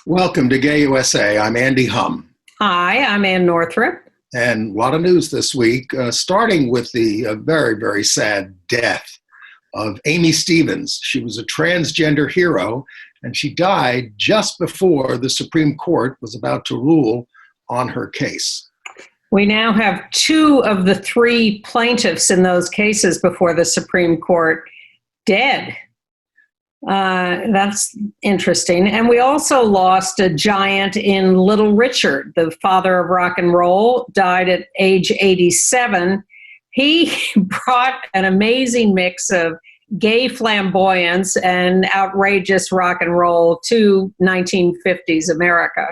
Welcome to Gay USA. I'm Andy Hum. Hi, I'm Ann Northrup. And a lot of news this week, starting with the very, very sad death of Aimee Stephens. She was a transgender hero, and she died just before the Supreme Court was about to rule on her case. We now have two of the three plaintiffs in those cases before the Supreme Court dead. That's interesting. And we also lost a giant in Little Richard, the father of rock and roll, died at age 87. He brought an amazing mix of gay flamboyance and outrageous rock and roll to 1950s America.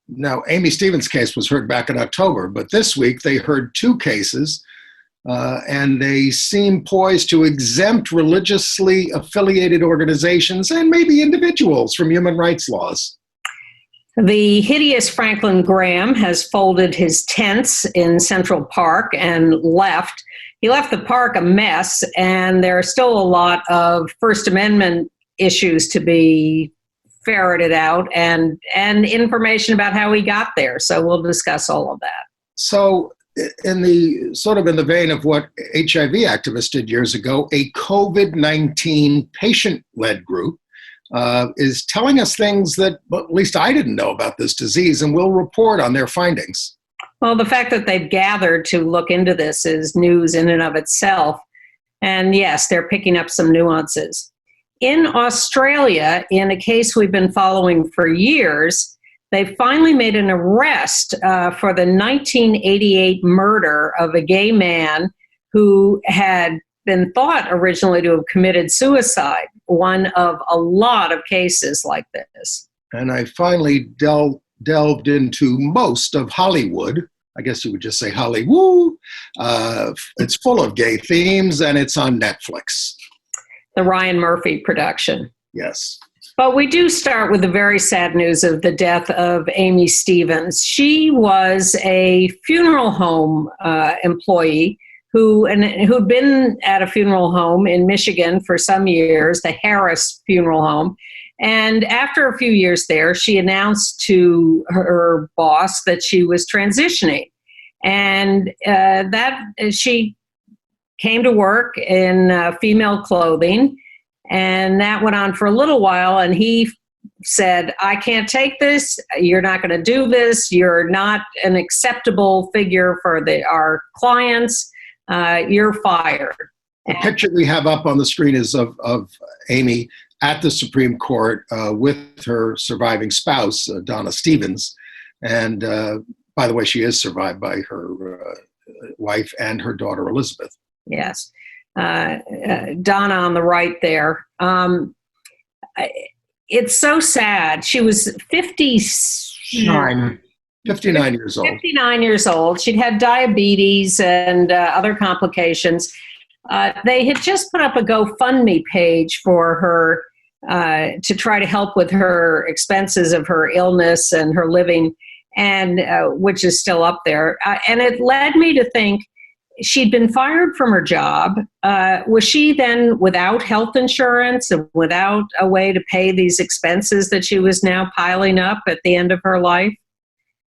Now, Aimee Stephens' case was heard back in October, but this week they heard two cases, and they seem poised to exempt religiously affiliated organizations and maybe individuals from human rights laws. The hideous Franklin Graham has folded his tents in Central Park and left. He left the park a mess, and there are still a lot of First Amendment issues to be ferreted out and information about how he got there. So we'll discuss all of that. So in the vein of what HIV activists did years ago, a COVID-19 patient-led group is telling us things that at least I didn't know about this disease, and we'll report on their findings. Well, the fact that they've gathered to look into this is news in and of itself. And yes, they're picking up some nuances. In Australia, in a case we've been following for years, they finally made an arrest for the 1988 murder of a gay man who had been thought originally to have committed suicide, one of a lot of cases like this. And I finally delved into most of Hollywood. I guess you would just say Hollywood. It's full of gay themes, and it's on Netflix. The Ryan Murphy production. Yes. But we do start with the very sad news of the death of Aimee Stephens. She was a funeral home employee who'd been at a funeral home in Michigan for some years, the Harris Funeral Home. And after a few years there, she announced to her boss that she was transitioning, and that she came to work in female clothing, and that went on for a little while, and he said, I can't take this, you're not going to do this, you're not an acceptable figure for our clients, you're fired. The picture we have up on the screen is of Aimee at the Supreme Court with her surviving spouse, Donna Stephens, and by the way, she is survived by her wife and her daughter, Elizabeth. Yes. Donna on the right there. It's so sad. She was 59 years old. 59 years old. She'd had diabetes and other complications. They had just put up a GoFundMe page for her to try to help with her expenses of her illness and her living, and which is still up there. And it led me to think, she'd been fired from her job. Was she then without health insurance and without a way to pay these expenses that she was now piling up at the end of her life?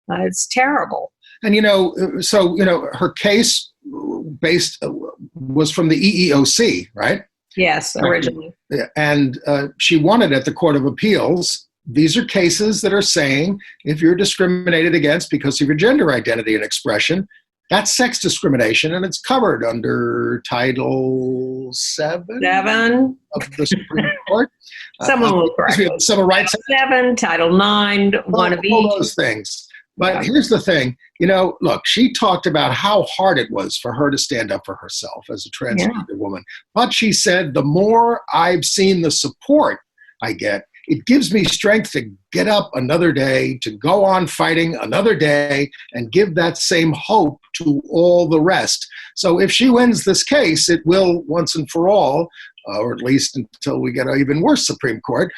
It's terrible. And, her case was from the EEOC, right? Yes, originally. And she won it at the Court of Appeals. These are cases that are saying if you're discriminated against because of your gender identity and expression, that's sex discrimination, and it's covered under Title 7 of the Supreme Court. Someone will correct me. Civil Rights 7, Title 9, one of each. All those things. But here's the thing. Look, she talked about how hard it was for her to stand up for herself as a transgender woman. But she said, the more I've seen the support I get, it gives me strength to get up another day, to go on fighting another day, and give that same hope to all the rest. So if she wins this case, it will once and for all, or at least until we get an even worse Supreme Court,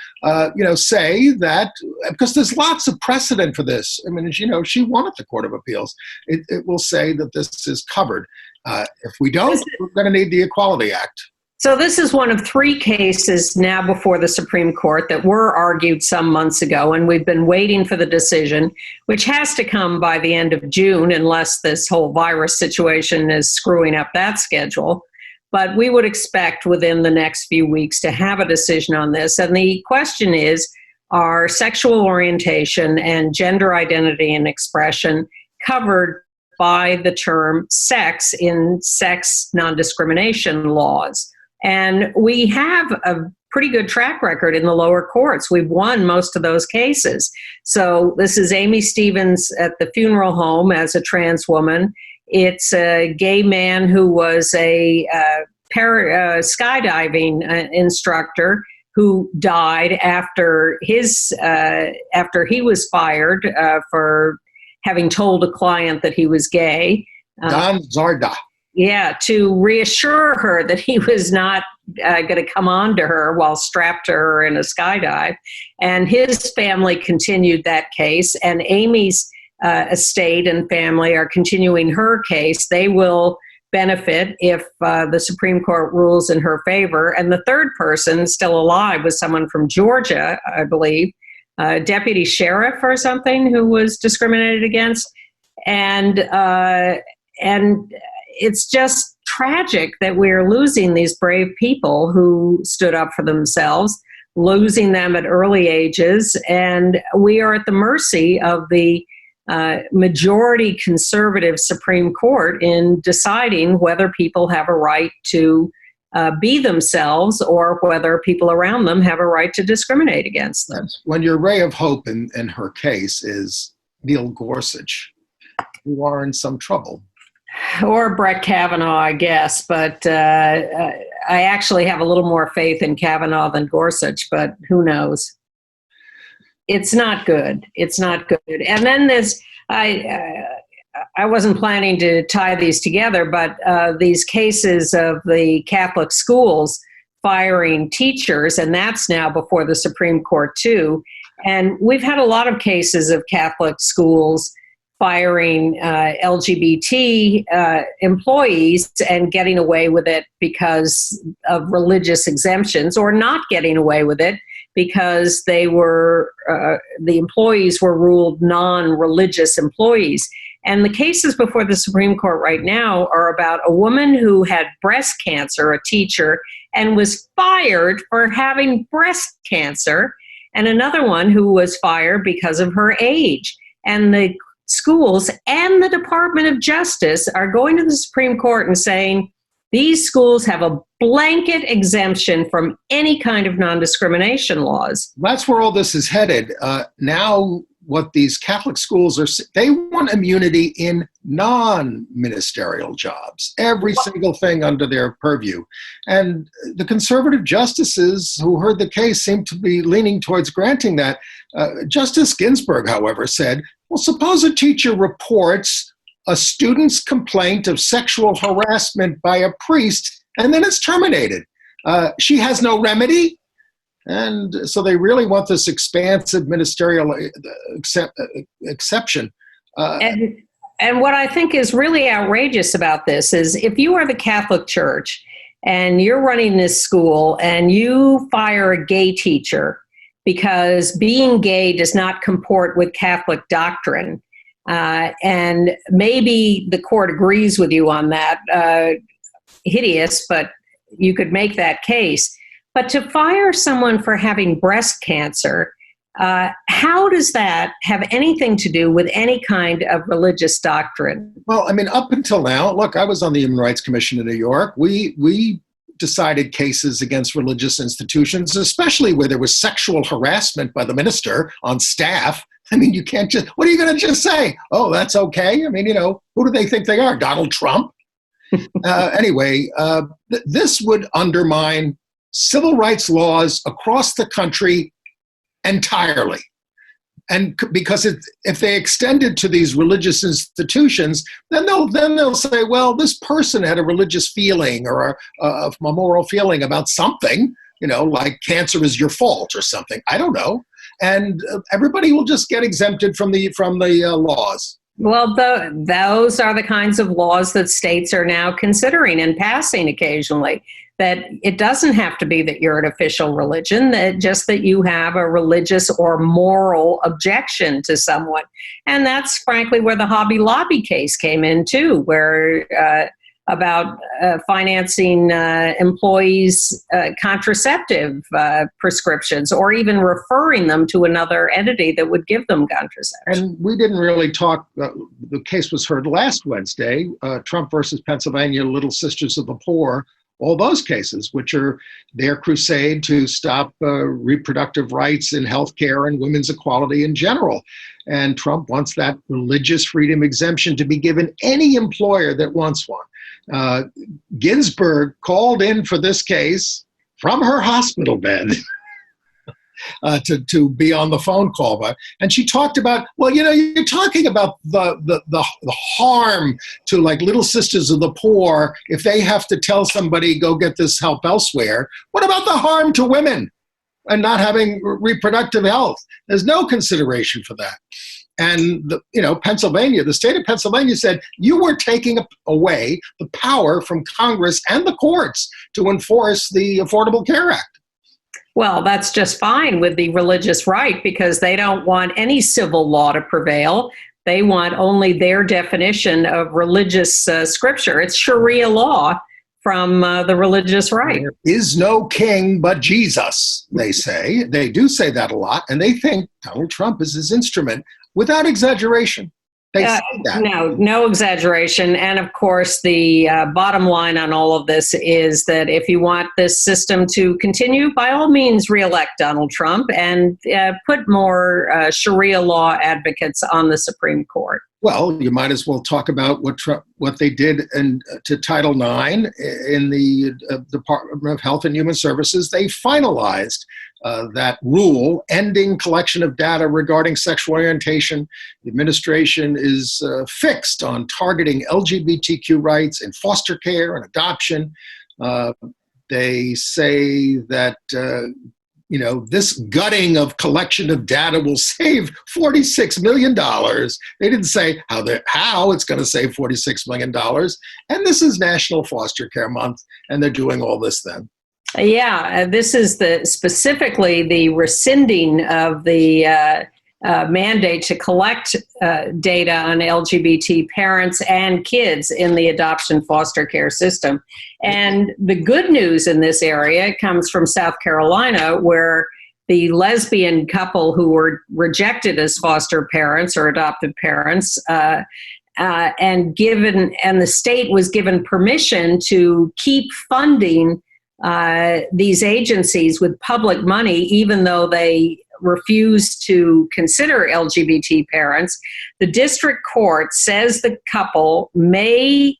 say that, because there's lots of precedent for this. I mean, as you know, she won at the Court of Appeals. It will say that this is covered. If we don't, we're going to need the Equality Act. So this is one of three cases now before the Supreme Court that were argued some months ago, and we've been waiting for the decision, which has to come by the end of June unless this whole virus situation is screwing up that schedule. But we would expect within the next few weeks to have a decision on this. And the question is, are sexual orientation and gender identity and expression covered by the term sex in sex non-discrimination laws? And we have a pretty good track record in the lower courts. We've won most of those cases. So this is Aimee Stephens at the funeral home as a trans woman. It's a gay man who was a skydiving instructor who died after he was fired for having told a client that he was gay. Don Zarda. Yeah, to reassure her that he was not going to come on to her while strapped to her in a skydive. And his family continued that case, and Aimee's estate and family are continuing her case. They will benefit if the Supreme Court rules in her favor. And the third person still alive was someone from Georgia, I believe, a deputy sheriff or something who was discriminated against. And it's just tragic that we're losing these brave people who stood up for themselves, losing them at early ages, and we are at the mercy of the majority conservative Supreme Court in deciding whether people have a right to be themselves or whether people around them have a right to discriminate against them. When your ray of hope in her case is Neil Gorsuch, you are in some trouble. Or Brett Kavanaugh, I guess, but I actually have a little more faith in Kavanaugh than Gorsuch, but who knows? It's not good. It's not good. And then I wasn't planning to tie these together, but these cases of the Catholic schools firing teachers, and that's now before the Supreme Court too. And we've had a lot of cases of Catholic schools firing LGBT employees and getting away with it because of religious exemptions, or not getting away with it because they were the employees were ruled non-religious employees. And the cases before the Supreme Court right now are about a woman who had breast cancer, a teacher, and was fired for having breast cancer, and another one who was fired because of her age. And the schools and the Department of Justice are going to the Supreme Court and saying these schools have a blanket exemption from any kind of non-discrimination laws. That's where all this is headed. Now what these Catholic schools are, they want immunity in non-ministerial jobs, every single thing under their purview. And the conservative justices who heard the case seem to be leaning towards granting that. Justice Ginsburg, however, said, well, suppose a teacher reports a student's complaint of sexual harassment by a priest, and then it's terminated. She has no remedy. And so they really want this expansive ministerial exception. And what I think is really outrageous about this is if you are the Catholic Church and you're running this school and you fire a gay teacher because being gay does not comport with Catholic doctrine, and maybe the court agrees with you on that, hideous, but you could make that case. But to fire someone for having breast cancer, how does that have anything to do with any kind of religious doctrine? Well, I mean, up until now, look, I was on the Human Rights Commission in New York. We decided cases against religious institutions, especially where there was sexual harassment by the minister on staff. I mean, you can't just, what are you going to just say? Oh, that's okay. I mean, you know, who do they think they are? Donald Trump? Anyway, this would undermine civil rights laws across the country entirely. And because if they extend it to these religious institutions, then they'll say, well, this person had a religious feeling or a moral feeling about something, you know, like cancer is your fault or something. I don't know. And everybody will just get exempted from the laws. Well, those are the kinds of laws that states are now considering and passing occasionally. that it doesn't have to be that you're an official religion, that just that you have a religious or moral objection to someone. And that's frankly where the Hobby Lobby case came in too, where about financing employees' contraceptive prescriptions, or even referring them to another entity that would give them contraception. And we didn't really talk, the case was heard last Wednesday, Trump versus Pennsylvania, Little Sisters of the Poor, all those cases, which are their crusade to stop reproductive rights in healthcare and women's equality in general. And Trump wants that religious freedom exemption to be given any employer that wants one. Ginsburg called in for this case from her hospital bed to be on the phone call. And she talked about, well, you're talking about the harm to like Little Sisters of the Poor if they have to tell somebody, go get this help elsewhere. What about the harm to women and not having reproductive health? There's no consideration for that. And Pennsylvania, the state of Pennsylvania said, you were taking away the power from Congress and the courts to enforce the Affordable Care Act. Well, that's just fine with the religious right, because they don't want any civil law to prevail. They want only their definition of religious scripture. It's Sharia law from the religious right. There is no king but Jesus, they say. They do say that a lot, and they think Donald Trump is his instrument. Without exaggeration, they say that. No exaggeration. And of course, the bottom line on all of this is that if you want this system to continue, by all means, reelect Donald Trump and put more Sharia law advocates on the Supreme Court. Well, you might as well talk about what they did to Title IX in the Department of Health and Human Services. They finalized that rule ending collection of data regarding sexual orientation. The administration is fixed on targeting LGBTQ rights in foster care and adoption. They say that this gutting of collection of data will save $46 million. They didn't say how it's going to save $46 million. And this is National Foster Care Month, and they're doing all this then. Yeah, this is specifically the rescinding of the mandate to collect data on LGBT parents and kids in the adoption foster care system. And the good news in this area comes from South Carolina, where the lesbian couple who were rejected as foster parents or adoptive parents and the state was given permission to keep funding these agencies with public money, even though they refused to consider LGBT parents. The district court says the couple may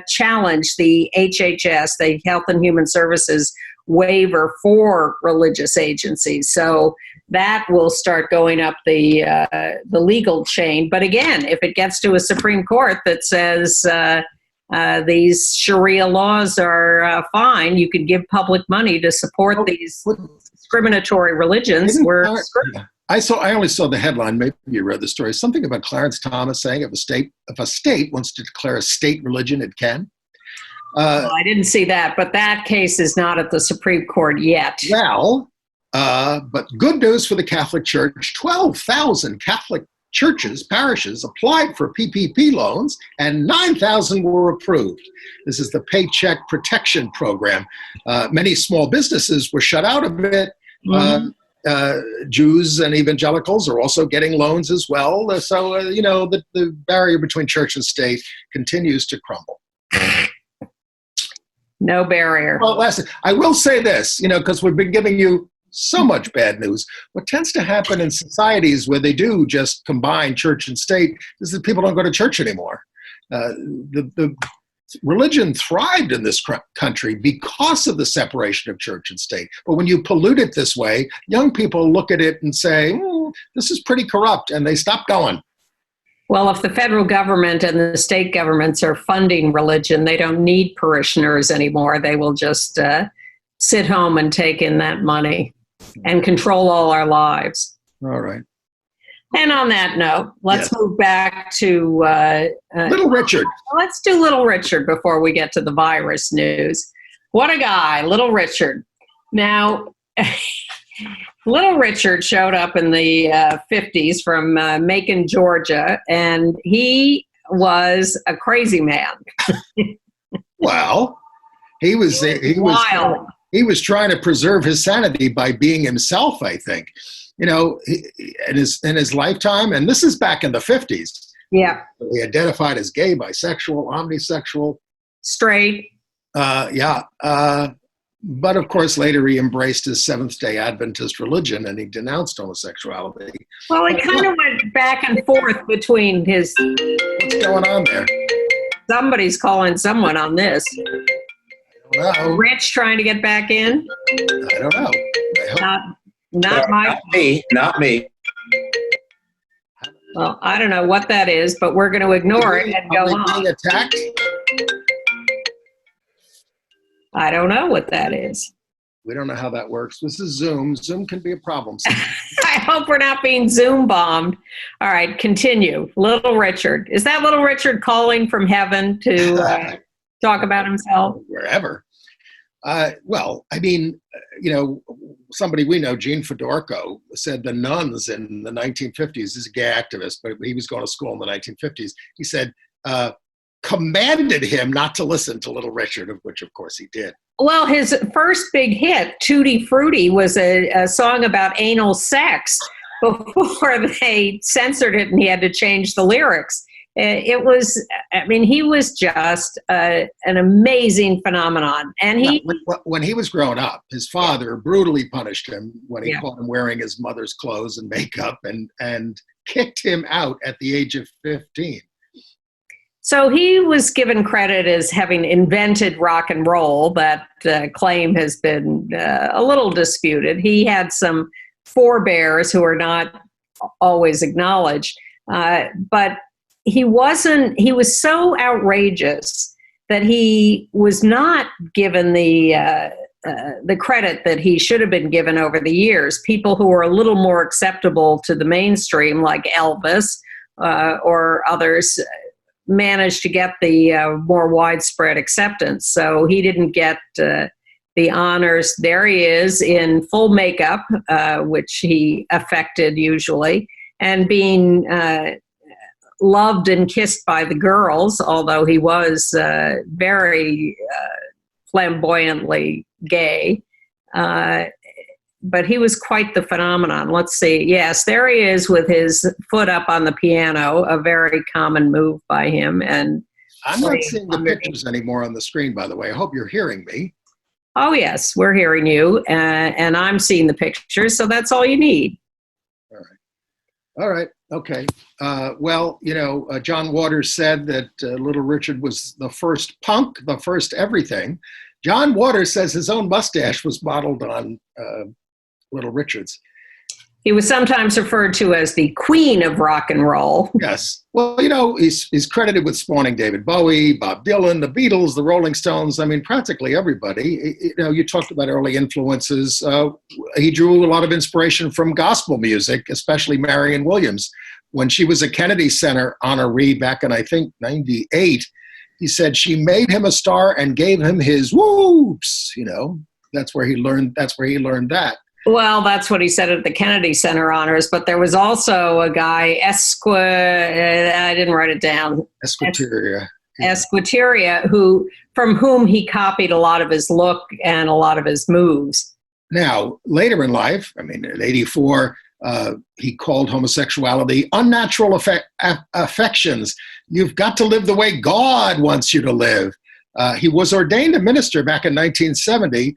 challenge the HHS, the Health and Human Services waiver for religious agencies. So that will start going up the legal chain. But again, if it gets to a Supreme Court that says these Sharia laws are fine, you could give public money to support these discriminatory religions. I only saw the headline. Maybe you read the story. Something about Clarence Thomas saying if a state wants to declare a state religion, it can. I didn't see that, but that case is not at the Supreme Court yet. Well, but good news for the Catholic Church. 12,000 Catholic parishes applied for PPP loans, and 9,000 were approved. This is the Paycheck Protection Program. Many small businesses were shut out of it. Jews and evangelicals are also getting loans as well. So, the barrier between church and state continues to crumble. No barrier. Well, I will say this, because we've been giving you so much bad news. What tends to happen in societies where they do just combine church and state is that people don't go to church anymore. The religion thrived in this country because of the separation of church and state. But when you pollute it this way, young people look at it and say, this is pretty corrupt, and they stop going. Well, if the federal government and the state governments are funding religion, they don't need parishioners anymore. They will just sit home and take in that money and control all our lives. All right. And on that note, let's move back to Little Richard. Let's do Little Richard before we get to the virus news. What a guy, Little Richard. Now, Little Richard showed up in the 50s from Macon, Georgia, and he was a crazy man. Well, he was wild. He was trying to preserve his sanity by being himself, I think. In his lifetime, and this is back in the 50s. Yeah. He identified as gay, bisexual, omnisexual, straight. But of course, later he embraced his Seventh-day Adventist religion and he denounced homosexuality. Well, he kind of went back and forth between his. What's going on there? Somebody's calling someone on this. I don't know. Rich trying to get back in? I don't know. Not me. Well, I don't know what that is, but we're going to ignore it and go on. Being attacked? I don't know what that is. We don't know how that works. This is Zoom. Zoom can be a problem sometimes. I hope we're not being Zoom bombed. All right, continue. Little Richard. Is that Little Richard calling from heaven to talk about himself? Wherever. Well, I mean, somebody we know, Gene Fedorko, said the nuns in the 1950s, he's a gay activist, but he was going to school in the 1950s. He said, commanded him not to listen to Little Richard, of which, of course, he did. Well, his first big hit, Tutti Frutti, was a song about anal sex before they censored it and he had to change the lyrics. He was just an amazing phenomenon. And when he was growing up, his father brutally punished him when he caught him wearing his mother's clothes and makeup and kicked him out at the age of 15. So he was given credit as having invented rock and roll. That claim has been a little disputed. He had some forebears who are not always acknowledged, but he was so outrageous that he was not given the credit that he should have been given over the years. People who were a little more acceptable to the mainstream, like Elvis or others, managed to get the more widespread acceptance. So he didn't get the honors. There he is in full makeup, which he affected usually, and being loved and kissed by the girls, although he was very flamboyantly gay. But he was quite the phenomenon. Let's see. Yes, there he is with his foot up on the piano, a very common move by him. And I'm not seeing the pictures anymore on the screen, by the way. I hope you're hearing me. Oh, yes, we're hearing you. And I'm seeing the pictures, so that's all you need. All right. Okay. John Waters said that Little Richard was the first punk, the first everything. John Waters says his own mustache was modeled on Little Richard's. He was sometimes referred to as the queen of rock and roll. Yes. Well, he's credited with spawning David Bowie, Bob Dylan, the Beatles, the Rolling Stones. I mean, practically everybody. You talked about early influences. He drew a lot of inspiration from gospel music, especially Marion Williams. When she was a Kennedy Center honoree back in, I think, 98, he said she made him a star and gave him his whoops. That's where he learned that. Well, that's what he said at the Kennedy Center honors, but there was also a guy, I didn't write it down. Esquiteria, from whom he copied a lot of his look and a lot of his moves. Now, later in life, in 84, he called homosexuality unnatural affections. You've got to live the way God wants you to live. He was ordained a minister back in 1970.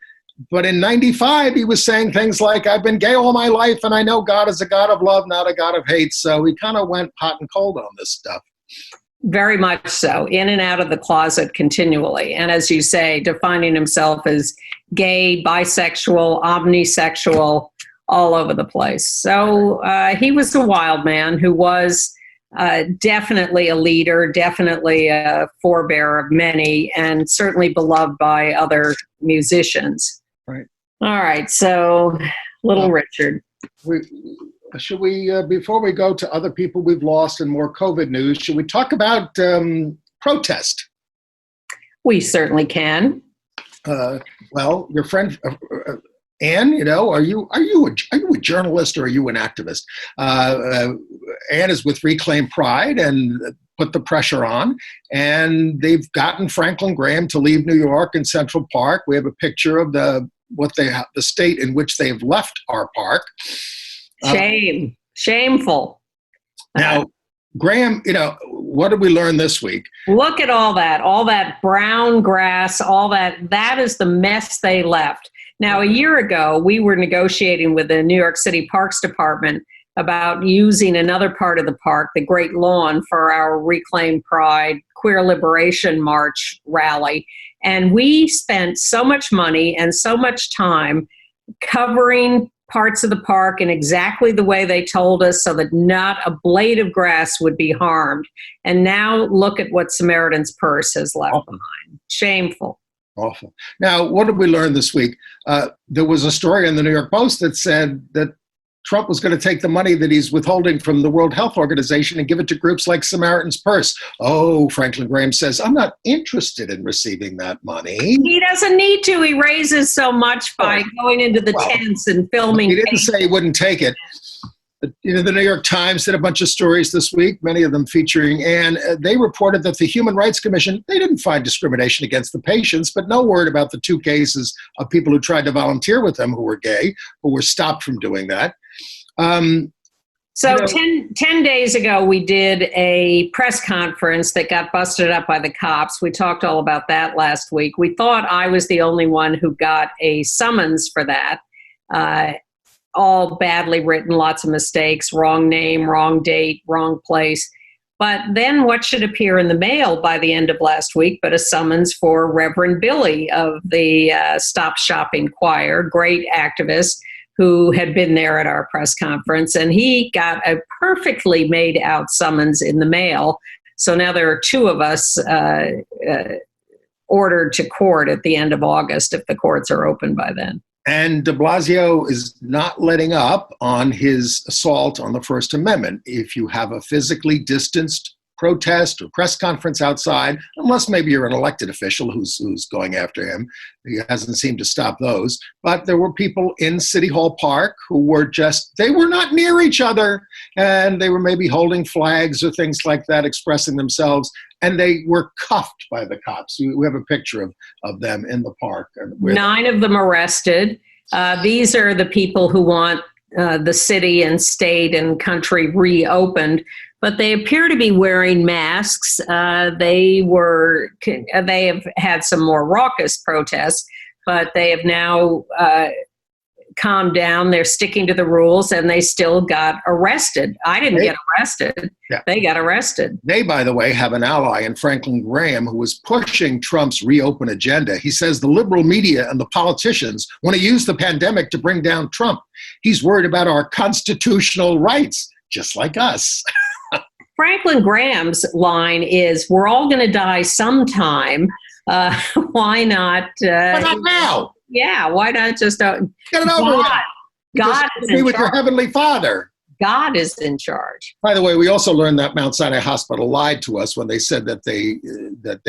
But in 95, he was saying things like, I've been gay all my life, and I know God is a God of love, not a God of hate. So he kind of went hot and cold on this stuff. Very much so, in and out of the closet continually. And as you say, defining himself as gay, bisexual, omnisexual, all over the place. So he was a wild man who was definitely a leader, definitely a forebear of many, and certainly beloved by other musicians. Right. All right. So, Little Richard. Should we, before we go to other people we've lost and more COVID news, should we talk about protest? We certainly can. Well, your friend Anne, are you a journalist or are you an activist? Anne is with Reclaim Pride and put the pressure on, and they've gotten Franklin Graham to leave New York and Central Park. We have a picture of the state in which they've left our park. Shameful. Now, Graham, what did we learn this week? Look at all that brown grass, all that. That is the mess they left. Now, a year ago, we were negotiating with the New York City Parks Department about using another part of the park, the Great Lawn, for our Reclaim Pride Queer Liberation March rally. And we spent so much money and so much time covering parts of the park in exactly the way they told us so that not a blade of grass would be harmed. And now look at what Samaritan's Purse has left behind. Shameful. Awful. Now, what did we learn this week? There was a story in the New York Post that said that Trump was going to take the money that he's withholding from the World Health Organization and give it to groups like Samaritan's Purse. Oh, Franklin Graham says, I'm not interested in receiving that money. He doesn't need to. He raises so much by going into the tents and filming. He didn't say he wouldn't take it. The New York Times did a bunch of stories this week, many of them featuring Anne. They reported that the Human Rights Commission, they didn't find discrimination against the patients, but no word about the 2 cases of people who tried to volunteer with them who were gay, who were stopped from doing that. 10 days ago, we did a press conference that got busted up by the cops. We talked all about that last week. We thought I was the only one who got a summons for that. All badly written, lots of mistakes, wrong name, wrong date, wrong place. But then what should appear in the mail by the end of last week but a summons for Reverend Billy of the Stop Shopping Choir, great activist who had been there at our press conference. And he got a perfectly made out summons in the mail. So now there are 2 of us ordered to court at the end of August if the courts are open by then. And de Blasio is not letting up on his assault on the First Amendment. If you have a physically distanced protest or press conference outside, unless maybe you're an elected official who's going after him, he hasn't seemed to stop those. But there were people in City Hall Park who were they were not near each other, and they were maybe holding flags or things like that, expressing themselves, and they were cuffed by the cops. We have a picture of them in the park. 9 of them arrested. These are the people who want the city and state and country reopened, but they appear to be wearing masks. They have had some more raucous protests, but they have now calmed down. They're sticking to the rules, and they still got arrested. I didn't get arrested. Yeah. They got arrested. They, by the way, have an ally in Franklin Graham who was pushing Trump's reopen agenda. He says the liberal media and the politicians want to use the pandemic to bring down Trump. He's worried about our constitutional rights, just like us. Franklin Graham's line is, we're all going to die sometime. Why not? Why not now? Yeah, why not just get it over with? God is in charge. With your heavenly Father. God is in charge. By the way, we also learned that Mount Sinai Hospital lied to us when they said that they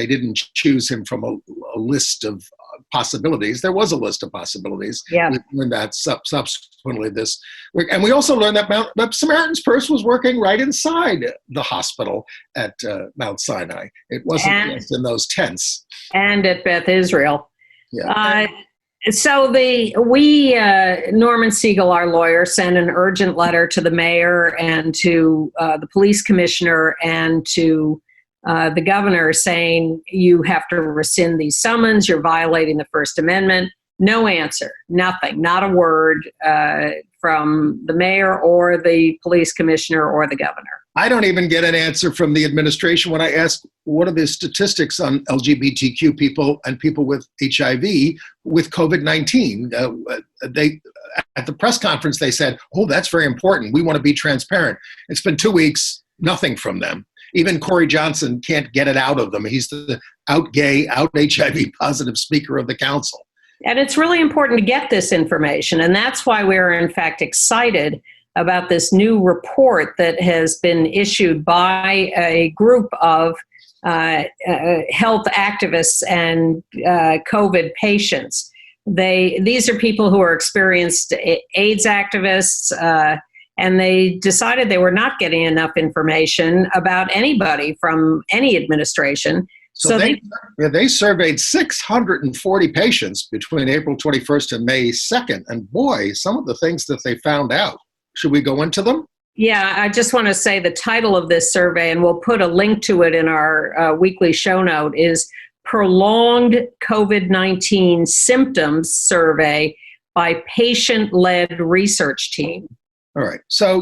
didn't choose him from a list of possibilities. There was a list of possibilities. Yeah. We learned that subsequently this week. And we also learned that Samaritan's Purse was working right inside the hospital at Mount Sinai. It wasn't just in those tents. And at Beth Israel. Yeah. So Norman Siegel, our lawyer, sent an urgent letter to the mayor and to the police commissioner and to the governor saying, you have to rescind these summons, you're violating the First Amendment. No answer, nothing, not a word from the mayor or the police commissioner or the governor. I don't even get an answer from the administration when I ask, what are the statistics on LGBTQ people and people with HIV with COVID-19? At the press conference, they said, oh, that's very important. We want to be transparent. It's been 2 weeks, nothing from them. Even Corey Johnson can't get it out of them. He's the out gay, out HIV positive speaker of the council. And it's really important to get this information. And that's why we're, in fact, excited about this new report that has been issued by a group of health activists and COVID patients. These are people who are experienced AIDS activists, and they decided they were not getting enough information about anybody from any administration. So they surveyed 640 patients between April 21st and May 2nd. And boy, some of the things that they found out. Should we go into them? Yeah, I just want to say the title of this survey, and we'll put a link to it in our weekly show note, is Prolonged COVID-19 Symptoms Survey by Patient-Led Research Team. All right. So,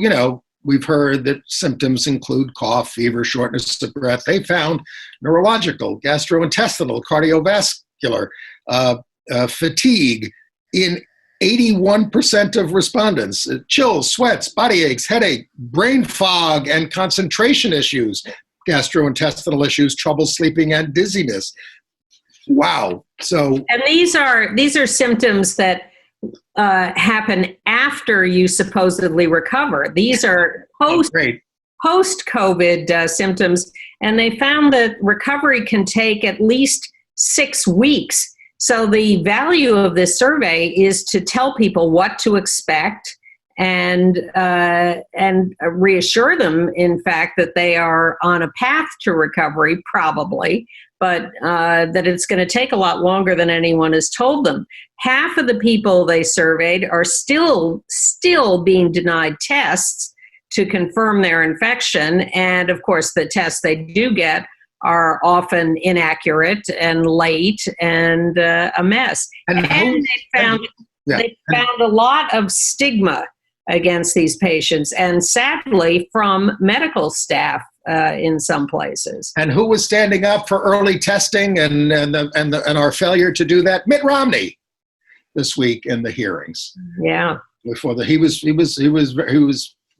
we've heard that symptoms include cough, fever, shortness of breath. They found neurological, gastrointestinal, cardiovascular, fatigue in 81% of respondents, chills, sweats, body aches, headache, brain fog, and concentration issues, gastrointestinal issues, trouble sleeping, and dizziness. Wow. And these are symptoms that happen after you supposedly recover. These are post-COVID symptoms, and they found that recovery can take at least 6 weeks. So the value of this survey is to tell people what to expect and reassure them, in fact, that they are on a path to recovery, probably, but that it's going to take a lot longer than anyone has told them. Half of the people they surveyed are still being denied tests to confirm their infection. And of course, the tests they do get are often inaccurate and late and a mess. And they found a lot of stigma against these patients, and sadly from medical staff in some places. And who was standing up for early testing and our failure to do that? Mitt Romney this week in the hearings. Yeah. He was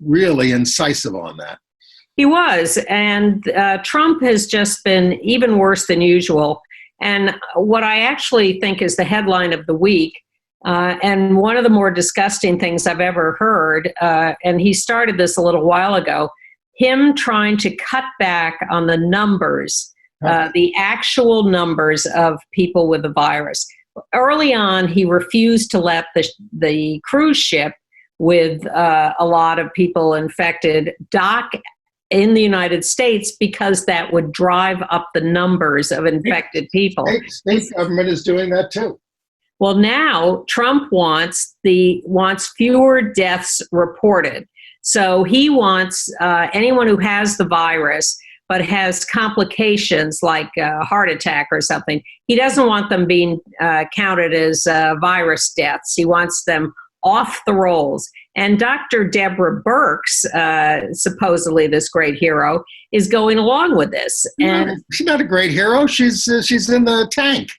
really incisive on that. He was, and Trump has just been even worse than usual. And what I actually think is the headline of the week, and one of the more disgusting things I've ever heard, and he started this a little while ago, him trying to cut back on the numbers, the actual numbers of people with the virus. Early on, he refused to let the cruise ship with a lot of people infected dock in the United States because that would drive up the numbers of infected people. State government is doing that too. Well, now Trump wants fewer deaths reported. So he wants anyone who has the virus but has complications like a heart attack or something, he doesn't want them being counted as virus deaths. He wants them off the rolls. And Dr. Deborah Birx, supposedly this great hero, is going along with this. And she's not a great hero. She's in the tank.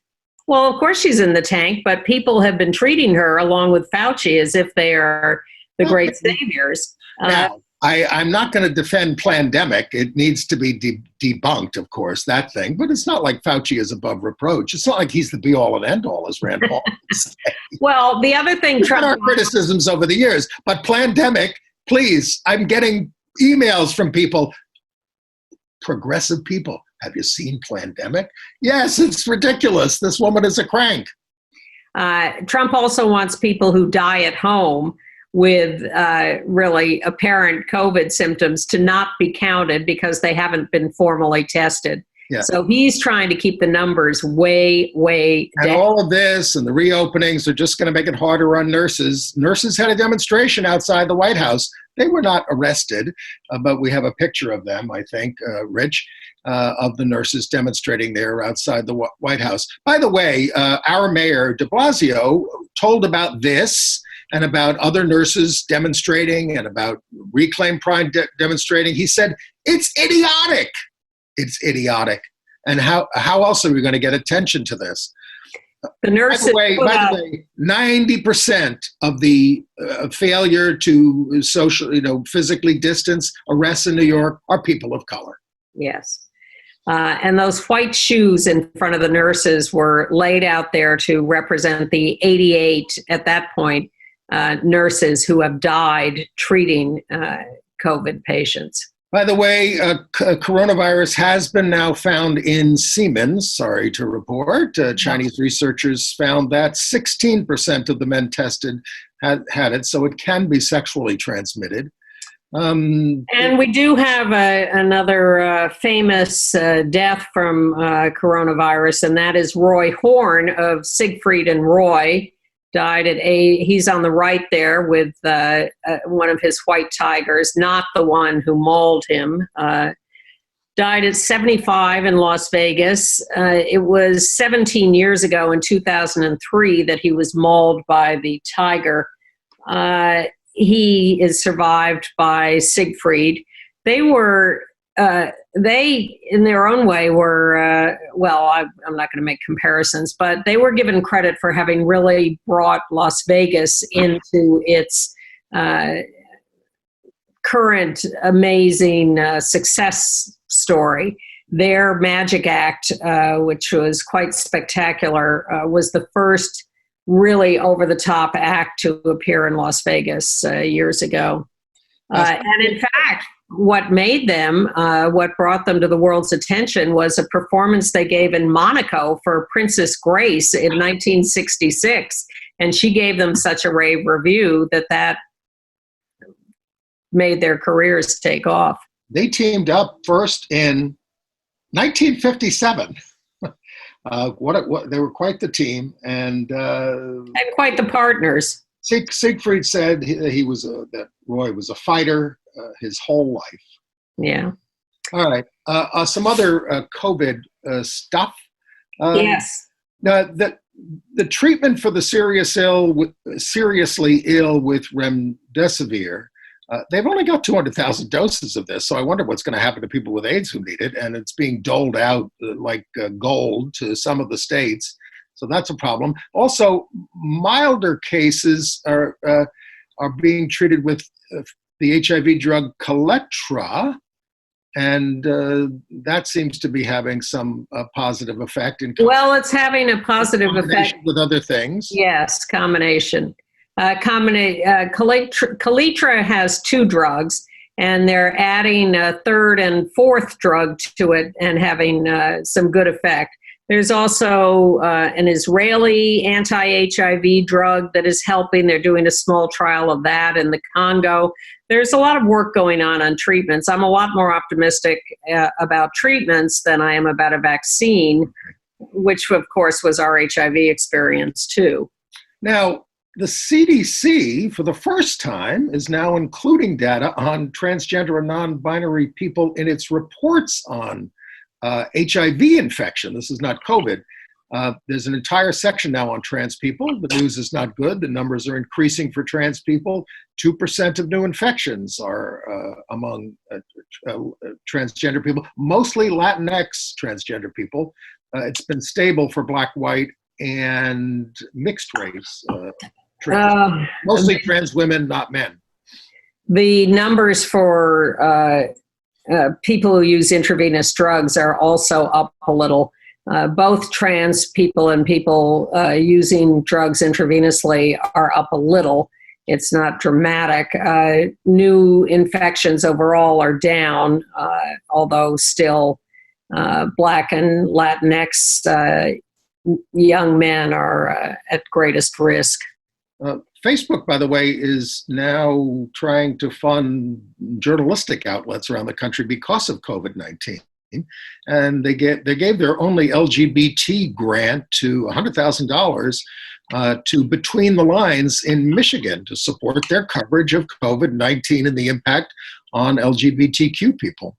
Well, of course she's in the tank, but people have been treating her along with Fauci as if they are the great saviors. Now, I'm not going to defend Plandemic. It needs to be debunked, of course, that thing. But it's not like Fauci is above reproach. It's not like he's the be-all and end-all, as Rand Paul would say. Well, the other thing Trump... our criticisms over the years. But Plandemic, please, I'm getting emails from people, progressive people. Have you seen Plandemic? Yes, it's ridiculous. This woman is a crank. Trump also wants people who die at home with really apparent COVID symptoms to not be counted because they haven't been formally tested. Yeah. So he's trying to keep the numbers way, way down. And all of this and the reopenings are just going to make it harder on nurses. Nurses had a demonstration outside the White House. They were not arrested, but we have a picture of them, I think, Rich, of the nurses demonstrating there outside the White House. By the way, our mayor, de Blasio, told about this and about other nurses demonstrating and about Reclaim Pride demonstrating. He said, it's idiotic. It's idiotic. And how else are we going to get attention to this? The nurses. By the way, 90% of the failure to physically distance arrests in New York are people of color. Yes. And those white shoes in front of the nurses were laid out there to represent the 88, at that point, nurses who have died treating COVID patients. By the way, coronavirus has been now found in semen, sorry to report. Chinese researchers found that 16% of the men tested had it, so it can be sexually transmitted. And we do have another famous death from coronavirus, and that is Roy Horn of Siegfried and Roy. Died at he's on the right there with one of his white tigers, not the one who mauled him. Died at 75 in Las Vegas. It was 17 years ago in 2003 that he was mauled by the tiger. He is survived by Siegfried. They, in their own way, were, I'm not going to make comparisons, but they were given credit for having really brought Las Vegas into its current amazing success story. Their magic act, which was quite spectacular, was the first really over-the-top act to appear in Las Vegas years ago. And in fact, what made them, what brought them to the world's attention was a performance they gave in Monaco for Princess Grace in 1966. And she gave them such a rave review that made their careers take off. They teamed up first in 1957. They were quite the team, and quite the partners. Siegfried said that Roy was a fighter his whole life. Yeah. All right. Some other COVID stuff. Yes. Now, the treatment for the seriously ill with remdesivir, they've only got 200,000 doses of this, so I wonder what's going to happen to people with AIDS who need it, and it's being doled out like gold to some of the states, so that's a problem. Also, milder cases are being treated with the HIV drug Kaletra, and that seems to be having some positive effect. It's having a positive effect with other things. Yes, combination. Kaletra has two drugs, and they're adding a third and fourth drug to it and having some good effect. There's also an Israeli anti-HIV drug that is helping. They're doing a small trial of that in the Congo. There's a lot of work going on treatments. I'm a lot more optimistic about treatments than I am about a vaccine, which, of course, was our HIV experience, too. Now, the CDC, for the first time, is now including data on transgender and non-binary people in its reports on HIV infection. This is not COVID. There's an entire section now on trans people. The news is not good. The numbers are increasing for trans people. 2% of new infections are among transgender people, mostly Latinx transgender people. It's been stable for Black, white, and mixed race. Mostly trans women, not men. The numbers for people who use intravenous drugs are also up a little. Both trans people and people using drugs intravenously are up a little. It's not dramatic. New infections overall are down, although still Black and Latinx young men are at greatest risk. Facebook, by the way, is now trying to fund journalistic outlets around the country because of COVID-19. And they gave their only LGBT grant to $100,000 to Between the Lines in Michigan to support their coverage of COVID-19 and the impact on LGBTQ people.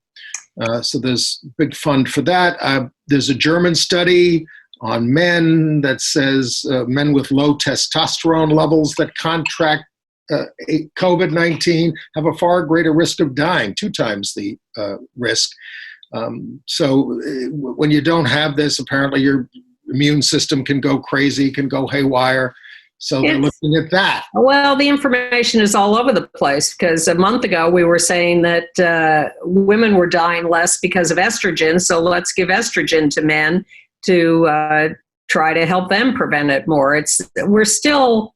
So there's big fund for that. There's a German study on men that says men with low testosterone levels that contract COVID-19 have a far greater risk of dying, 2 times the risk. So when you don't have this, apparently your immune system can go crazy, can go haywire. So they're looking at that. Well, the information is all over the place because a month ago we were saying that women were dying less because of estrogen. So let's give estrogen to men to try to help them prevent it more. We're still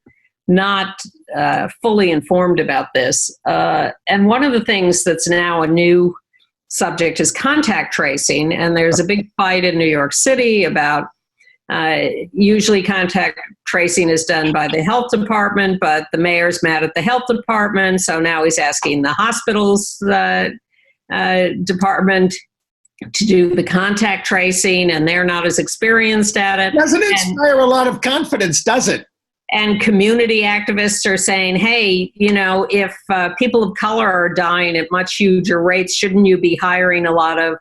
not fully informed about this. And one of the things that's now a new subject is contact tracing. And there's a big fight in New York City about usually contact tracing is done by the health department, but the mayor's mad at the health department. So now he's asking the hospital's department to do the contact tracing, and they're not as experienced at it. Doesn't inspire a lot of confidence, does it? And community activists are saying, hey, if people of color are dying at much huger rates, shouldn't you be hiring a lot of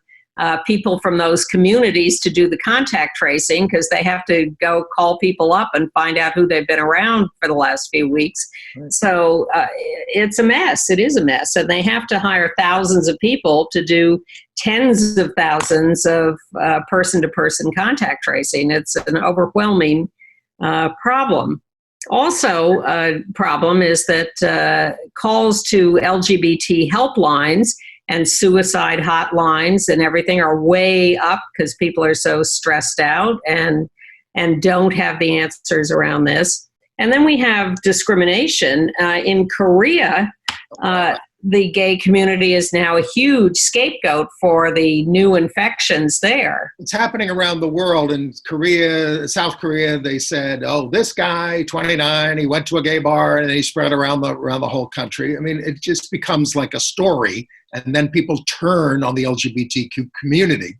people from those communities to do the contact tracing, because they have to go call people up and find out who they've been around for the last few weeks. Right. So it's a mess. It is a mess. And they have to hire thousands of people to do tens of thousands of person-to-person contact tracing. It's an overwhelming problem. Also, a problem is that calls to LGBT helplines and suicide hotlines and everything are way up because people are so stressed out and don't have the answers around this. And then we have discrimination. In Korea, the gay community is now a huge scapegoat for the new infections there. It's happening around the world. In Korea, South Korea, they said, oh, this guy, 29, he went to a gay bar and he spread around the whole country. I mean, it just becomes like a story, and then people turn on the LGBTQ community.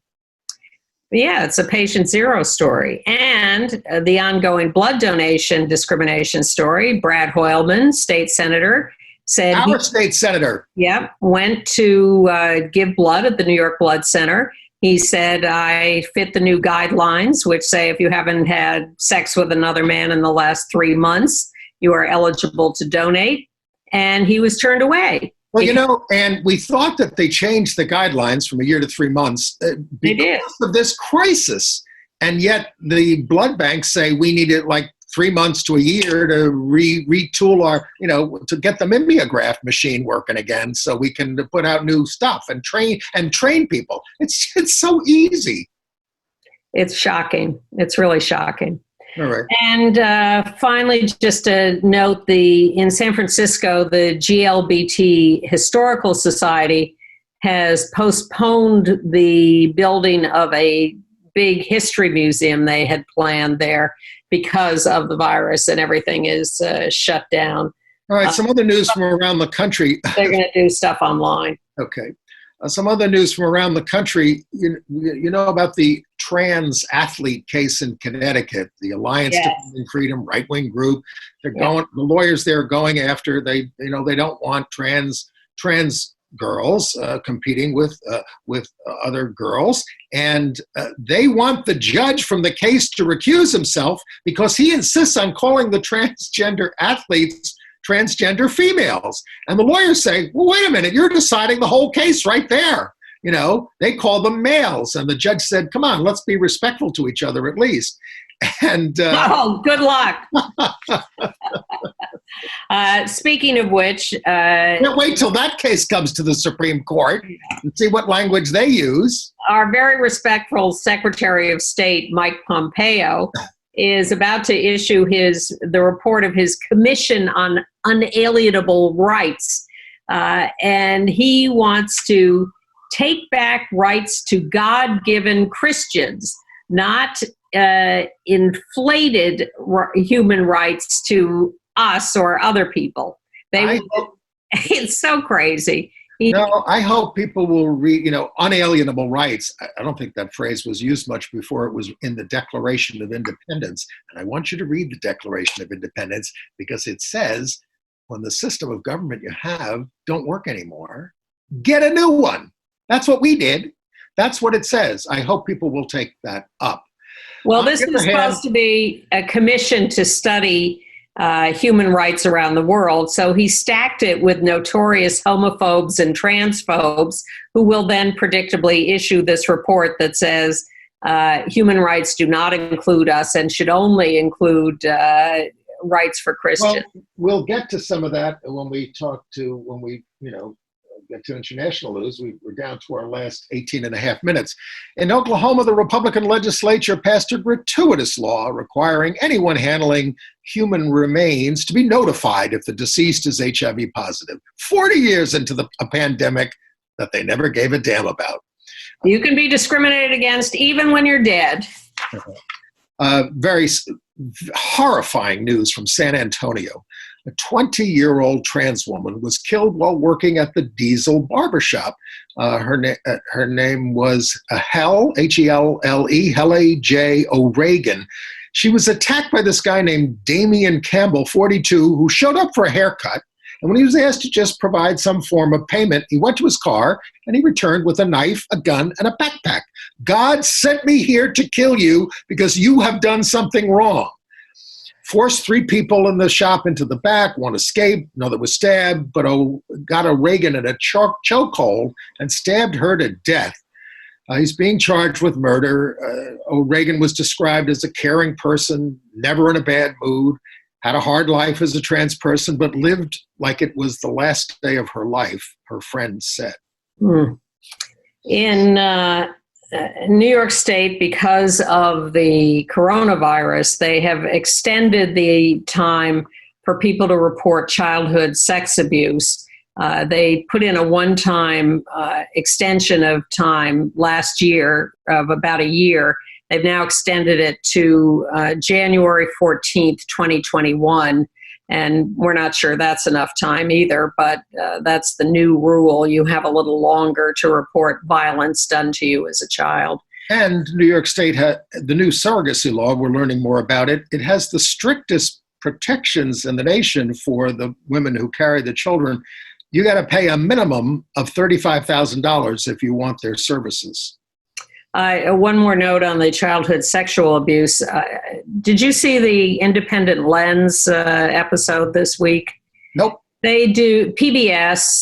Yeah, it's a patient zero story. And the ongoing blood donation discrimination story. Brad Hoylman, state senator, said our state senator. Yep, went to give blood at the New York Blood Center. He said, I fit the new guidelines, which say if you haven't had sex with another man in the last 3 months, you are eligible to donate. And he was turned away. Well, and we thought that they changed the guidelines from a year to 3 months because of this crisis. And yet the blood banks say we need it like 3 months to a year to retool our, to get the mimeograph machine working again so we can put out new stuff and train people. It's so easy. It's shocking. It's really shocking. All right. And finally, just to note, in San Francisco, the GLBT Historical Society has postponed the building of a big history museum they had planned there because of the virus, and everything is shut down. All right, some other news from around the country. They're going to do stuff online. Okay. Some other news from around the country. You know about the trans athlete case in Connecticut, the Alliance Defending Freedom right-wing group. They're going. The lawyers there are going after. They don't want trans girls competing with other girls, and they want the judge from the case to recuse himself because he insists on calling the transgender athletes transgender females. And the lawyers say, well, wait a minute, you're deciding the whole case right there. They call them males. And the judge said, come on, let's be respectful to each other at least. And good luck. Speaking of which, can't wait till that case comes to the Supreme Court and see what language they use. Our very respectful Secretary of State, Mike Pompeo, is about to issue the report of his Commission on Unalienable Rights. And he wants to take back rights to God-given Christians, not inflated human rights to us or other people. It's so crazy. I hope people will read, unalienable rights. I don't think that phrase was used much before it was in the Declaration of Independence. And I want you to read the Declaration of Independence because it says, when the system of government you have don't work anymore, get a new one. That's what we did. That's what it says. I hope people will take that up. Well, this is supposed to be a commission to study human rights around the world. So he stacked it with notorious homophobes and transphobes who will then predictably issue this report that says human rights do not include us and should only include rights for Christians. Well, we'll get to some of that when we get to international news. We're down to our last 18 and a half minutes. In Oklahoma, the Republican legislature passed a gratuitous law requiring anyone handling human remains to be notified if the deceased is HIV positive. 40 years into a pandemic, that they never gave a damn about. You can be discriminated against even when you're dead. Very horrifying news from San Antonio. A 20-year-old trans woman was killed while working at the Diesel barbershop. Her name was Helle J. O'Regan. She was attacked by this guy named Damian Campbell, 42, who showed up for a haircut. And when he was asked to just provide some form of payment, he went to his car and he returned with a knife, a gun, and a backpack. God sent me here to kill you because you have done something wrong. Forced 3 people in the shop into the back. One escaped, another was stabbed, but got O'Regan in a chokehold and stabbed her to death. He's being charged with murder. O'Regan was described as a caring person, never in a bad mood, had a hard life as a trans person, but lived like it was the last day of her life, her friends said. In New York State, because of the coronavirus, they have extended the time for people to report childhood sex abuse. They put in a one-time extension of time last year of about a year. They've now extended it to January 14th, 2021. And we're not sure that's enough time either, but that's the new rule. You have a little longer to report violence done to you as a child. And New York State had the new surrogacy law. We're learning more about it. It has the strictest protections in the nation for the women who carry the children. You got to pay a minimum of $35,000 if you want their services. One more note on the childhood sexual abuse. Did you see the Independent Lens episode this week? Nope. They do PBS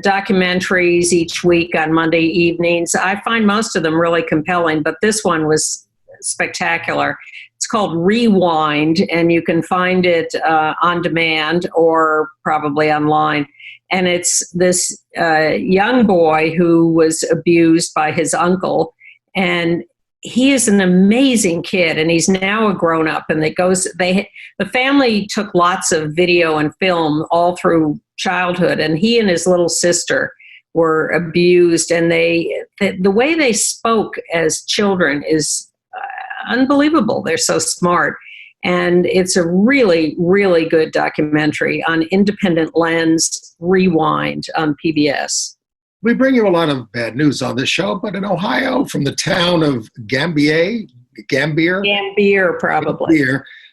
documentaries each week on Monday evenings. I find most of them really compelling, but this one was spectacular. It's called Rewind, and you can find it on demand or probably online. And it's this young boy who was abused by his uncle. And he is an amazing kid, and he's now a grown-up. And the family took lots of video and film all through childhood, and he and his little sister were abused. And the way they spoke as children is unbelievable. They're so smart. And it's a really, really good documentary on Independent Lens, Rewind on PBS. We bring you a lot of bad news on this show, but in Ohio, from the town of Gambier,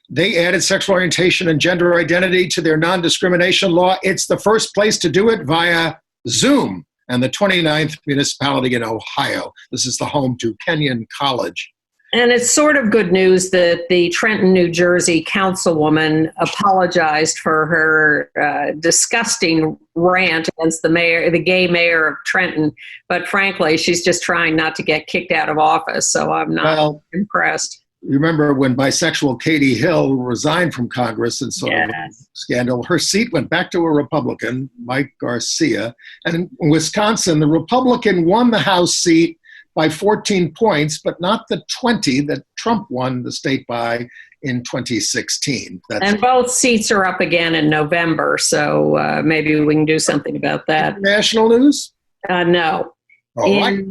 they added sexual orientation and gender identity to their non-discrimination law. It's the first place to do it via Zoom, and the 29th municipality in Ohio. This is the home to Kenyon College. And it's sort of good news that the Trenton, New Jersey councilwoman apologized for her disgusting rant against the gay mayor of Trenton. But frankly, she's just trying not to get kicked out of office. So I'm not impressed. Remember when bisexual Katie Hill resigned from Congress and sort of scandal, her seat went back to a Republican, Mike Garcia. And in Wisconsin, the Republican won the House seat by 14 points, but not the 20 that Trump won the state by in 2016. And both seats are up again in November, so maybe we can do something about that. National news? No. All right.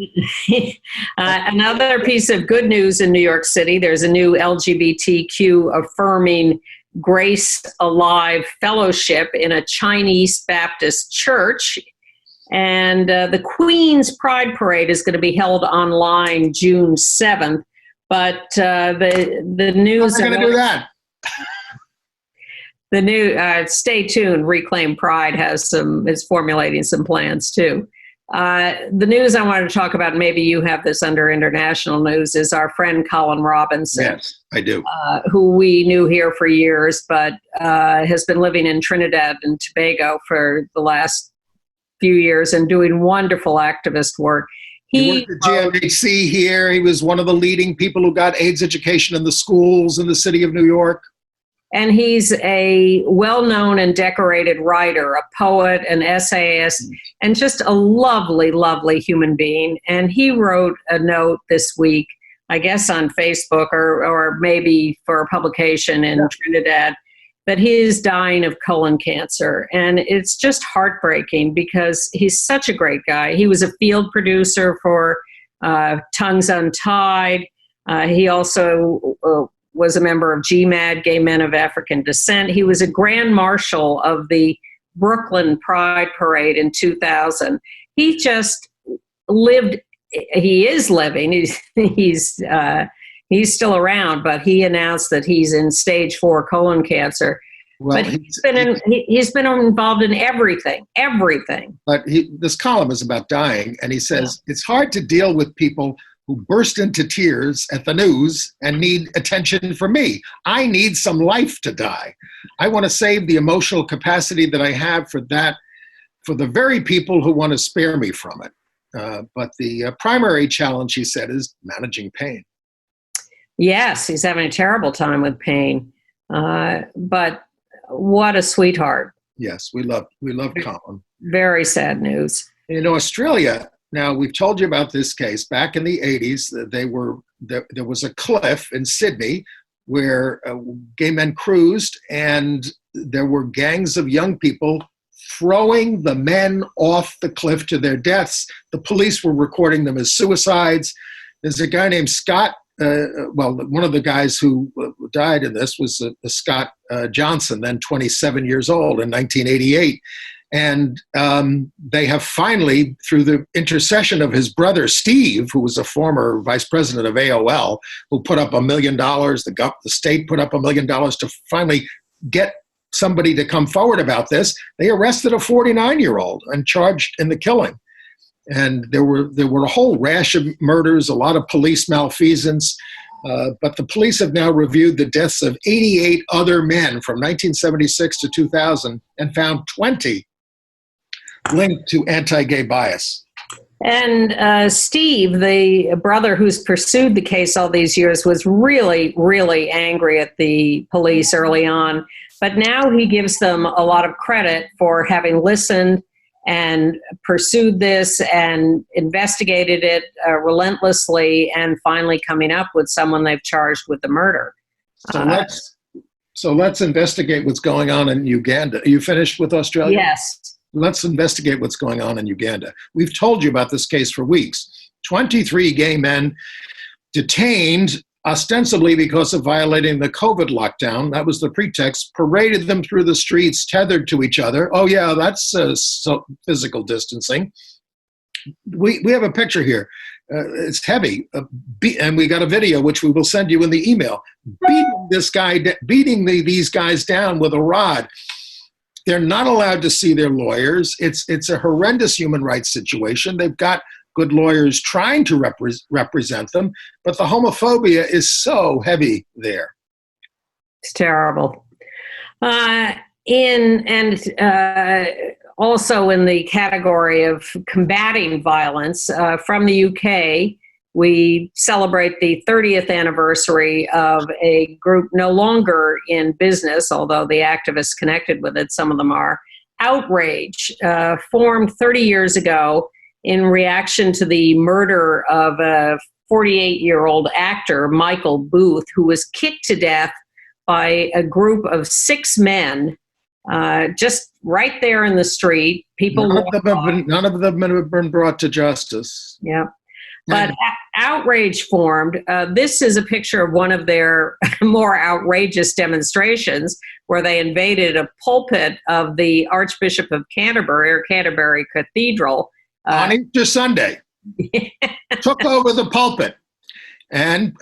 Another piece of good news in New York City, there's a new LGBTQ affirming Grace Alive Fellowship in a Chinese Baptist church. And the Queen's Pride Parade is going to be held online June 7th. But the news... How are they going to do that? The new... stay tuned. Reclaim Pride is formulating some plans, too. The news I wanted to talk about, maybe you have this under international news, is our friend Colin Robinson. Yes, I do. Who we knew here for years, but has been living in Trinidad and Tobago for the last few years and doing wonderful activist work. He worked at GMHC here. He was one of the leading people who got AIDS education in the schools in the city of New York. And he's a well-known and decorated writer, a poet, an essayist, and just a lovely, lovely human being. And he wrote a note this week, I guess on Facebook or maybe for a publication in Trinidad. but he is dying of colon cancer. And it's just heartbreaking because he's such a great guy. He was a field producer for Tongues Untied. He also was a member of GMAD, Gay Men of African Descent. He was a grand marshal of the Brooklyn Pride Parade in 2000. He just lived, he is living, he's still around, but he announced that he's in stage 4 colon cancer. Well, but he's been involved in everything. But this column is about dying, and he says, it's hard to deal with people who burst into tears at the news and need attention from me. I need some life to die. I want to save the emotional capacity that I have for that, for the very people who want to spare me from it. But the primary challenge, he said, is managing pain. Yes, he's having a terrible time with pain. But what a sweetheart. Yes, we love Colin. Very sad news. In Australia, now we've told you about this case. Back in the 80s, there was a cliff in Sydney where gay men cruised, and there were gangs of young people throwing the men off the cliff to their deaths. The police were recording them as suicides. There's a guy named Scott. One of the guys who died in this was Scott Johnson, then 27 years old in 1988. And they have finally, through the intercession of his brother, Steve, who was a former vice president of AOL, who put up $1 million, the state put up $1 million to finally get somebody to come forward about this. They arrested a 49-year-old and charged in the killing. And there were a whole rash of murders, a lot of police malfeasance. But the police have now reviewed the deaths of 88 other men from 1976 to 2000 and found 20 linked to anti-gay bias. And Steve, the brother who's pursued the case all these years, was really, really angry at the police early on. But now he gives them a lot of credit for having listened and pursued this and investigated it relentlessly, and finally coming up with someone they've charged with the murder. So let's investigate what's going on in Uganda. Are you finished with Australia? Yes. Let's investigate what's going on in Uganda. We've told you about this case for weeks. 23 gay men detained ostensibly because of violating the COVID lockdown. That was the pretext. Paraded them through the streets, tethered to each other. Oh yeah, that's physical distancing. We have a picture here. It's heavy, and we got a video which we will send you in the email. Beating these guys down with a rod. They're not allowed to see their lawyers. It's a horrendous human rights situation. They've got good lawyers trying to represent them, but the homophobia is so heavy there. It's terrible. Also in the category of combating violence, from the UK, we celebrate the 30th anniversary of a group no longer in business, although the activists connected with it, some of them are, Outrage, formed 30 years ago in reaction to the murder of a 48-year-old actor, Michael Booth, who was kicked to death by a group of 6 men, just right there in the street. None of them have been brought to justice. Yeah. But Outrage formed. This is a picture of one of their more outrageous demonstrations where they invaded a pulpit of the Archbishop of Canterbury, or Canterbury Cathedral. On Easter Sunday. Took over the pulpit and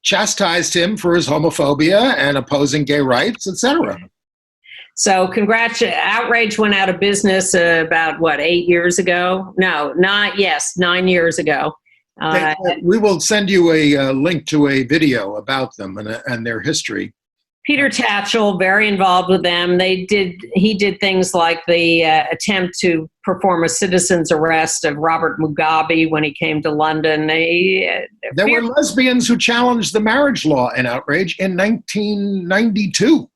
chastised him for his homophobia and opposing gay rights, etc. So Outrage went out of business about, 8 years ago? No, 9 years ago. We will send you a link to a video about them and their history. Peter Tatchell, very involved with them. He did things like the attempt to perform a citizen's arrest of Robert Mugabe when he came to London. There were lesbians who challenged the marriage law in Outrage in 1992.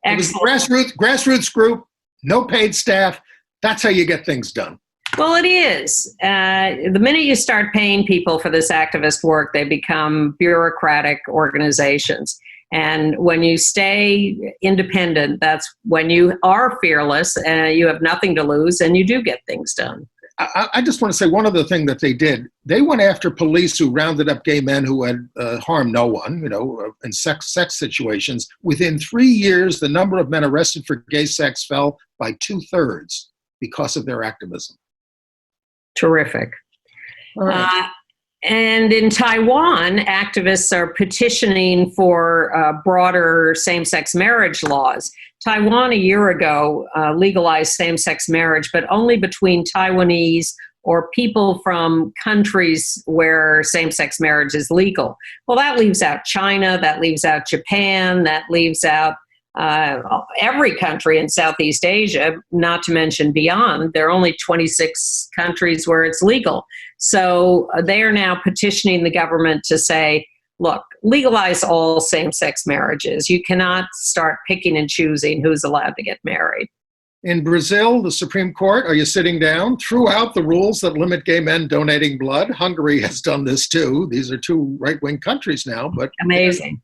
Excellent. It was grassroots group, no paid staff. That's how you get things done. Well, it is. The minute you start paying people for this activist work, they become bureaucratic organizations. And when you stay independent, that's when you are fearless and you have nothing to lose and you do get things done. I just want to say one other thing that they did. They went after police who rounded up gay men who had harmed no one, in sex situations. Within 3 years, the number of men arrested for gay sex fell by 2/3 because of their activism. Terrific. All right. And in Taiwan, activists are petitioning for broader same-sex marriage laws. Taiwan, a year ago, legalized same-sex marriage, but only between Taiwanese or people from countries where same-sex marriage is legal. Well, that leaves out China, that leaves out Japan, that leaves out every country in Southeast Asia, not to mention beyond. There are only 26 countries where it's legal. So they are now petitioning the government to say, look, legalize all same-sex marriages. You cannot start picking and choosing who's allowed to get married. In Brazil, the Supreme Court, are you sitting down, threw out the rules that limit gay men donating blood. Hungary has done this too. These are two right-wing countries now, but amazing.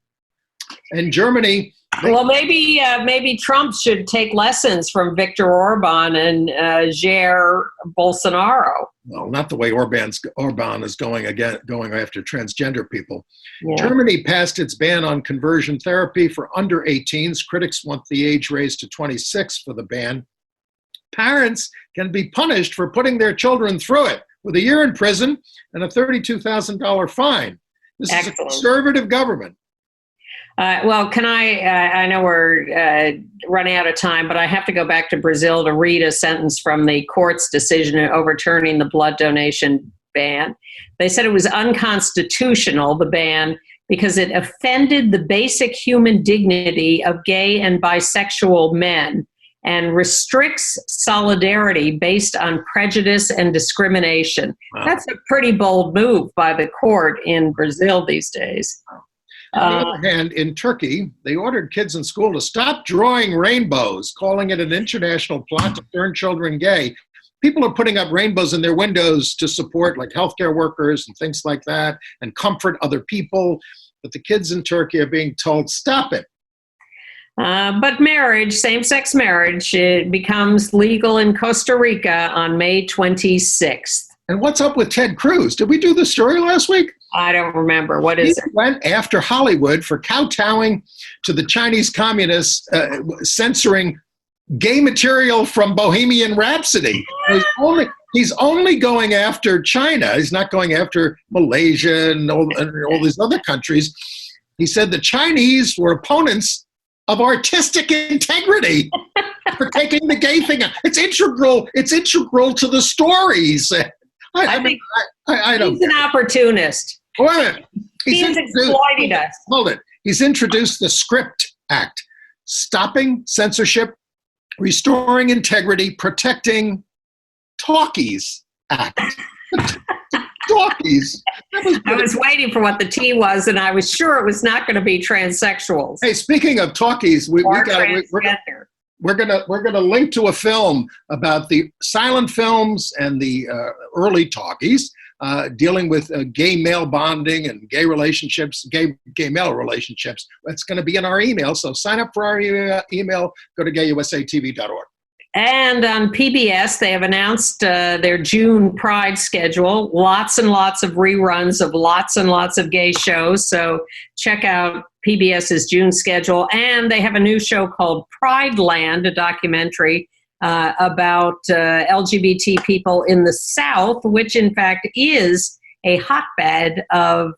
In Germany, well, maybe Trump should take lessons from Viktor Orban and Jair Bolsonaro. Well, not the way Orban is going after transgender people. Yeah. Germany passed its ban on conversion therapy for under 18s. Critics want the age raised to 26 for the ban. Parents can be punished for putting their children through it with a year in prison and a $32,000 fine. This is a conservative government. Well, I know we're running out of time, but I have to go back to Brazil to read a sentence from the court's decision overturning the blood donation ban. They said it was unconstitutional, the ban, because it offended the basic human dignity of gay and bisexual men and restricts solidarity based on prejudice and discrimination. Wow. That's a pretty bold move by the court in Brazil these days. Wow. On the other hand, in Turkey, they ordered kids in school to stop drawing rainbows, calling it an international plot to turn children gay. People are putting up rainbows in their windows to support like healthcare workers and things like that and comfort other people. But the kids in Turkey are being told, stop it. But marriage, same-sex marriage, it becomes legal in Costa Rica on May 26th. And what's up with Ted Cruz? Did we do this story last week? I don't remember. What is it? He went after Hollywood for kowtowing to the Chinese communists, censoring gay material from Bohemian Rhapsody. He's only going after China. He's not going after Malaysia and all these other countries. He said the Chinese were opponents of artistic integrity for taking the gay thing out. It's integral to the story, he said. I don't. He's an opportunist. Wait a minute. He's exploiting us. Hold it. He's introduced the Script Act, stopping censorship, restoring integrity, protecting talkies act. Talkies. I was waiting for what the T was, and I was sure it was not going to be transsexuals. Hey, speaking of talkies, we're gonna link to a film about the silent films and the early talkies dealing with gay male bonding and gay relationships, gay male relationships. It's going to be in our email, so sign up for our email. Go to gayusatv.org. And on PBS, they have announced their June Pride schedule. Lots and lots of reruns of lots and lots of gay shows. So check out PBS's June schedule. And they have a new show called Pride Land, a documentary about LGBT people in the South, which in fact is a hotbed of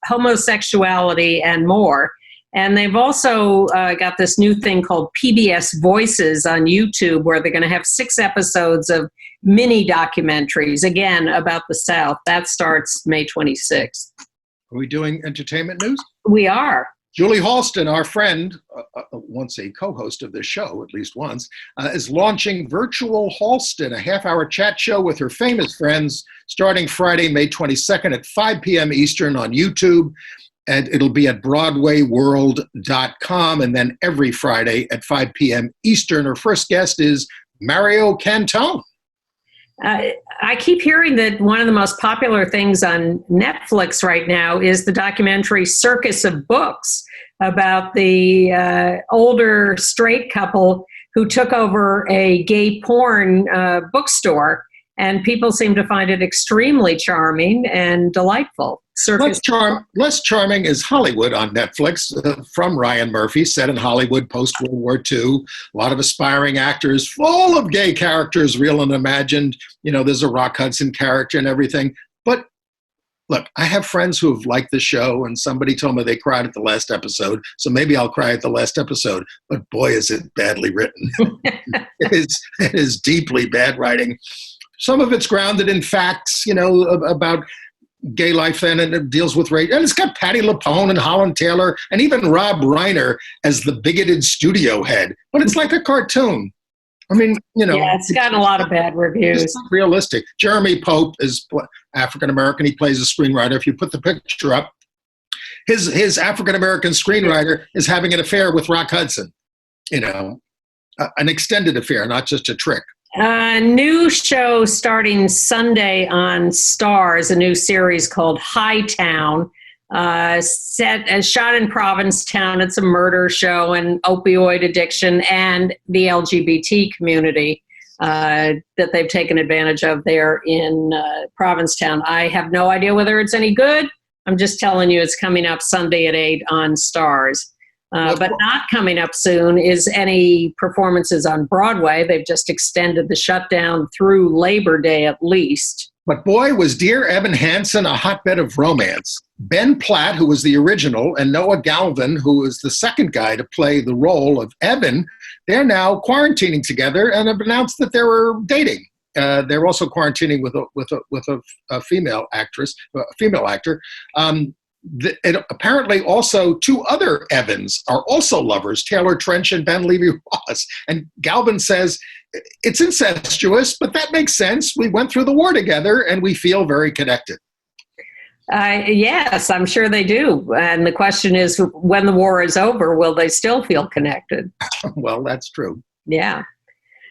homosexuality and more. And they've also got this new thing called PBS Voices on YouTube, where they're going to have 6 episodes of mini documentaries, again, about the South. That starts May 26th. Are we doing entertainment news? We are. Julie Halston, our friend, once a co-host of this show, at least once, is launching Virtual Halston, a half-hour chat show with her famous friends, starting Friday, May 22nd at 5 p.m. Eastern on YouTube. And it'll be at BroadwayWorld.com, and then every Friday at 5 p.m. Eastern. Our first guest is Mario Cantone. I keep hearing that one of the most popular things on Netflix right now is the documentary Circus of Books about the older straight couple who took over a gay porn bookstore, and people seem to find it extremely charming and delightful. Less charming is Hollywood on Netflix, from Ryan Murphy, set in Hollywood post-World War II. A lot of aspiring actors, full of gay characters, real and imagined. There's a Rock Hudson character and everything. But look, I have friends who have liked the show, and somebody told me they cried at the last episode, so maybe I'll cry at the last episode. But boy, is it badly written. It is deeply bad writing. Some of it's grounded in facts, about gay life then, and it deals with race. And it's got Patti LuPone and Holland Taylor and even Rob Reiner as the bigoted studio head. But it's like a cartoon. I mean, Yeah, it's gotten a lot of bad reviews. It's not realistic. Jeremy Pope is African-American. He plays a screenwriter. If you put the picture up, his African-American screenwriter is having an affair with Rock Hudson. An extended affair, not just a trick. A new show starting Sunday on Starz, a new series called Hightown, shot in Provincetown. It's a murder show and opioid addiction and the LGBT community that they've taken advantage of there in Provincetown. I have no idea whether it's any good. I'm just telling you it's coming up Sunday at 8 on Starz. But not coming up soon is any performances on Broadway. They've just extended the shutdown through Labor Day at least. But boy, was Dear Evan Hansen a hotbed of romance. Ben Platt, who was the original, and Noah Galvin, who was the second guy to play the role of Evan, they're now quarantining together and have announced that they were dating. They're also quarantining with a female actress, a female actor. Apparently also two other Evans are also lovers, Taylor Trench and Ben Levy-Ross. And Galvin says, it's incestuous, but that makes sense. We went through the war together and we feel very connected. Yes, I'm sure they do. And the question is, when the war is over, will they still feel connected? Well, that's true. Yeah.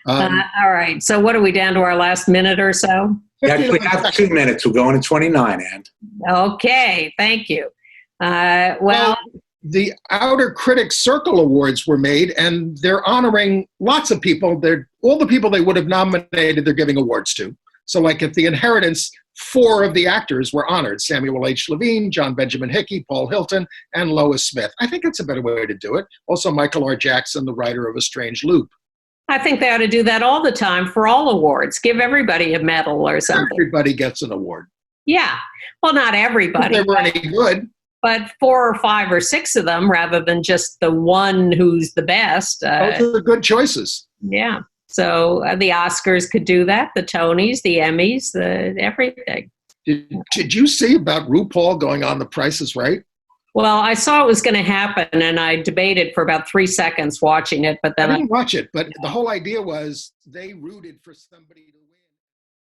All right. So what are we down to our last minute or so? Yeah, we have 2 minutes. We're going to 29, Ann. Okay, thank you. Well, the Outer Critic Circle Awards were made, and they're honoring lots of people. All the people they would have nominated, they're giving awards to. So like at The Inheritance, 4 of the actors were honored: Samuel H. Levine, John Benjamin Hickey, Paul Hilton, and Lois Smith. I think it's a better way to do it. Also Michael R. Jackson, the writer of A Strange Loop. I think they ought to do that all the time for all awards. Give everybody a medal or something. Everybody gets an award. Yeah. Well, not everybody. If they were any good. But 4 or 5 or 6 of them, rather than just the one who's the best. Those are good choices. Yeah. So the Oscars could do that, the Tonys, the Emmys, everything. Did you see about RuPaul going on The Price is Right? Well, I saw it was going to happen, and I debated for about 3 seconds watching it, but then I didn't watch it. But the whole idea was they rooted for somebody to win.